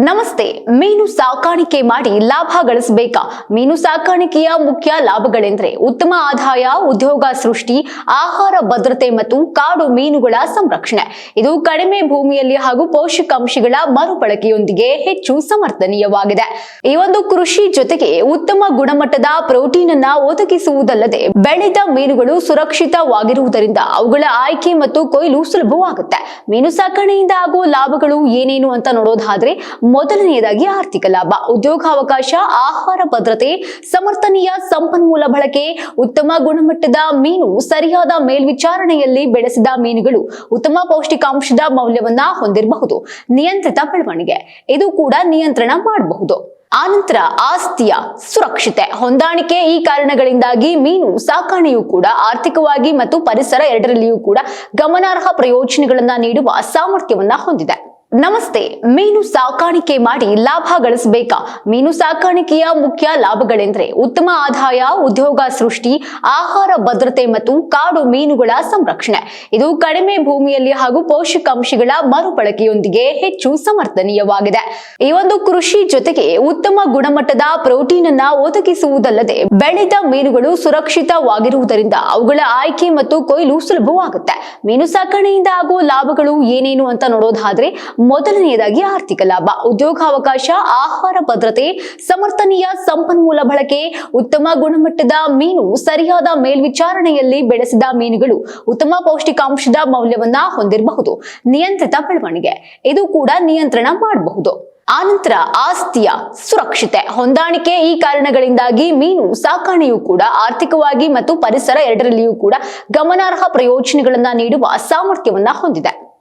ನಮಸ್ತೆ. ಮೀನು ಸಾಕಾಣಿಕೆ ಮಾಡಿ ಲಾಭ ಗಳಿಸಬೇಕಾ? ಮೀನು ಸಾಕಾಣಿಕೆಯ ಮುಖ್ಯ ಲಾಭಗಳೆಂದರೆ ಉತ್ತಮ ಆದಾಯ, ಉದ್ಯೋಗ ಸೃಷ್ಟಿ, ಆಹಾರ ಭದ್ರತೆ ಮತ್ತು ಕಾಡು ಮೀನುಗಳ ಸಂರಕ್ಷಣೆ. ಇದು ಕಡಿಮೆ ಭೂಮಿಯಲ್ಲಿ ಹಾಗೂ ಪೋಷಕಾಂಶಗಳ ಮರುಬಳಕೆಯೊಂದಿಗೆ ಹೆಚ್ಚು ಸಮರ್ಥನೀಯವಾಗಿದೆ. ಈ ಒಂದು ಕೃಷಿ ಜೊತೆಗೆ ಉತ್ತಮ ಗುಣಮಟ್ಟದ ಪ್ರೋಟೀನ್ ಅನ್ನ ಒದಗಿಸುವುದಲ್ಲದೆ ಬೆಳೆದ ಮೀನುಗಳು ಸುರಕ್ಷಿತವಾಗಿರುವುದರಿಂದ ಅವುಗಳ ಆಯ್ಕೆ ಮತ್ತು ಕೊಯ್ಲು ಸುಲಭವಾಗುತ್ತೆ. ಮೀನು ಸಾಕಣೆಯಿಂದ ಆಗುವ ಲಾಭಗಳು ಏನೇನು ಅಂತ ನೋಡೋದಾದ್ರೆ, ಮೊದಲನೆಯದಾಗಿ ಆರ್ಥಿಕ ಲಾಭ, ಉದ್ಯೋಗಾವಕಾಶ, ಆಹಾರ ಭದ್ರತೆ, ಸಮರ್ಥನೀಯ ಸಂಪನ್ಮೂಲ ಬಳಕೆ, ಉತ್ತಮ ಗುಣಮಟ್ಟದ ಮೀನು, ಸರಿಯಾದ ಮೇಲ್ವಿಚಾರಣೆಯಲ್ಲಿ ಬೆಳೆಸಿದ ಮೀನುಗಳು ಉತ್ತಮ ಪೌಷ್ಟಿಕಾಂಶದ ಮೌಲ್ಯವನ್ನ ಹೊಂದಿರಬಹುದು. ನಿಯಂತ್ರಿತ ಬೆಳವಣಿಗೆ, ಇದು ಕೂಡ ನಿಯಂತ್ರಣ ಮಾಡಬಹುದು. ಆನಂತರ ಆಸ್ತಿಯ ಸುರಕ್ಷತೆ, ಹೊಂದಾಣಿಕೆ. ಈ ಕಾರಣಗಳಿಂದಾಗಿ ಮೀನು ಸಾಕಣೆಯು ಕೂಡ ಆರ್ಥಿಕವಾಗಿ ಮತ್ತು ಪರಿಸರ ಎರಡರಲ್ಲಿಯೂ ಕೂಡ ಗಮನಾರ್ಹ ಪ್ರಯೋಜನಗಳನ್ನ ನೀಡುವ ಸಾಮರ್ಥ್ಯವನ್ನ ಹೊಂದಿದೆ. ನಮಸ್ತೆ. ಮೀನು ಸಾಕಾಣಿಕೆ ಮಾಡಿ ಲಾಭ ಗಳಿಸಬೇಕಾ? ಮೀನು ಸಾಕಾಣಿಕೆಯ ಮುಖ್ಯ ಲಾಭಗಳೆಂದರೆ ಉತ್ತಮ ಆದಾಯ, ಉದ್ಯೋಗ ಸೃಷ್ಟಿ, ಆಹಾರ ಭದ್ರತೆ ಮತ್ತು ಕಾಡು ಮೀನುಗಳ ಸಂರಕ್ಷಣೆ. ಇದು ಕಡಿಮೆ ಭೂಮಿಯಲ್ಲಿ ಹಾಗೂ ಪೋಷಕಾಂಶಗಳ ಮರುಬಳಕೆಯೊಂದಿಗೆ ಹೆಚ್ಚು ಸಮರ್ಥನೀಯವಾಗಿದೆ. ಈ ಒಂದು ಕೃಷಿ ಜೊತೆಗೆ ಉತ್ತಮ ಗುಣಮಟ್ಟದ ಪ್ರೋಟೀನ್ ಅನ್ನ ಒದಗಿಸುವುದಲ್ಲದೆ ಬೆಳೆದ ಮೀನುಗಳು ಸುರಕ್ಷಿತವಾಗಿರುವುದರಿಂದ ಅವುಗಳ ಆಯ್ಕೆ ಮತ್ತು ಕೊಯ್ಲು ಸುಲಭವಾಗುತ್ತೆ. ಮೀನು ಸಾಕಣೆಯಿಂದ ಆಗುವ ಲಾಭಗಳು ಏನೇನು ಅಂತ ನೋಡೋದಾದ್ರೆ, ಮೊದಲನೆಯದಾಗಿ ಆರ್ಥಿಕ ಲಾಭ, ಉದ್ಯೋಗಾವಕಾಶ, ಆಹಾರ ಭದ್ರತೆ, ಸಮರ್ಥನೀಯ ಸಂಪನ್ಮೂಲ ಬಳಕೆ, ಉತ್ತಮ ಗುಣಮಟ್ಟದ ಮೀನು, ಸರಿಯಾದ ಮೇಲ್ವಿಚಾರಣೆಯಲ್ಲಿ ಬೆಳೆಸಿದ ಮೀನುಗಳು ಉತ್ತಮ ಪೌಷ್ಟಿಕಾಂಶದ ಮೌಲ್ಯವನ್ನ ಹೊಂದಿರಬಹುದು. ನಿಯಂತ್ರಿತ ಬೆಳವಣಿಗೆ, ಇದು ಕೂಡ ನಿಯಂತ್ರಣ ಮಾಡಬಹುದು. ಆನಂತರ ಆಸ್ತಿಯ ಸುರಕ್ಷತೆ, ಹೊಂದಾಣಿಕೆ. ಈ ಕಾರಣಗಳಿಂದಾಗಿ ಮೀನು ಸಾಕಣೆಯು ಕೂಡ ಆರ್ಥಿಕವಾಗಿ ಮತ್ತು ಪರಿಸರ ಎರಡರಲ್ಲಿಯೂ ಕೂಡ ಗಮನಾರ್ಹ ಪ್ರಯೋಜನಗಳನ್ನ ನೀಡುವ ಸಾಮರ್ಥ್ಯವನ್ನ ಹೊಂದಿದೆ.